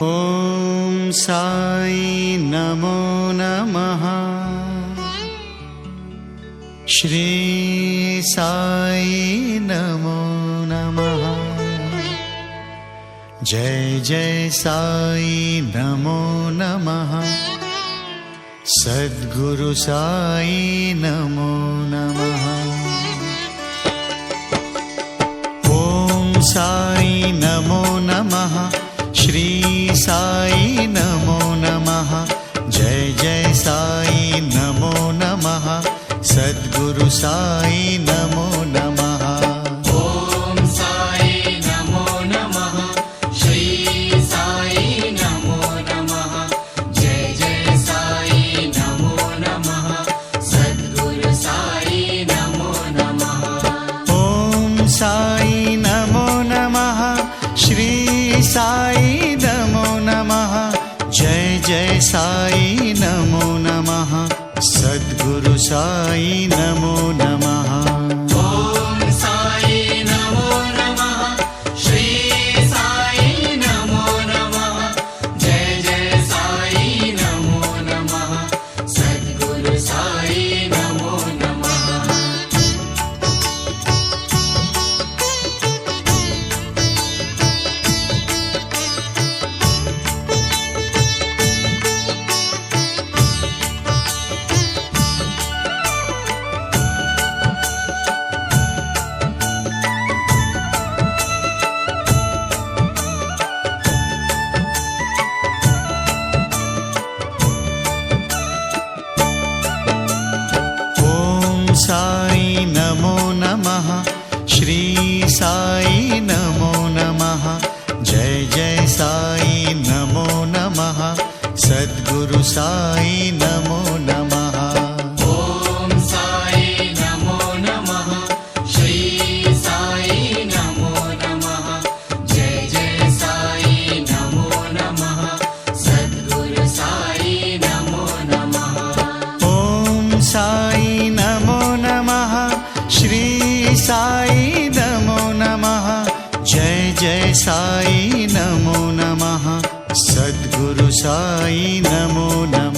ॐ साई नमो नमः। श्री साई नमो नमः। जय जय साई नमो नमः। सद्गुरु साई नमो नमः। ॐ साई नमो नमः। श्री साई नमो नमः। जय जय साई नमो नमः। सद्गुरु साई नमो नमः। ॐ साई नमो नमः। श्री साई नमो नमः। जय जय साई नमो नमः। सद्गुरु साई नमो नमः। ॐ साई नमो नमः। श्री साई नमो नमः। जय जय साई नमो नमः। सद्गुरु साई नमो नमः। ॐ साई नमो नमः। श्री साई नमो नमः। जय जय साई नमो नमः। सद्गुरु साई नमो नमः। ॐ साई नमो नमः। श्री साई नमो नमः। जय जय साई नमो नमः। सद्गुरु साई नमो नमः। ॐ साई नमो नमः। श्री साई नमो नमः। जय जय साई नमो नमः। सद्गुरु साई नमो नमः। ॐ साई नमो नमः। श्री साई नमो नमः। जय जय साई नमो नमः। सद्गुरु साई नमो नमः।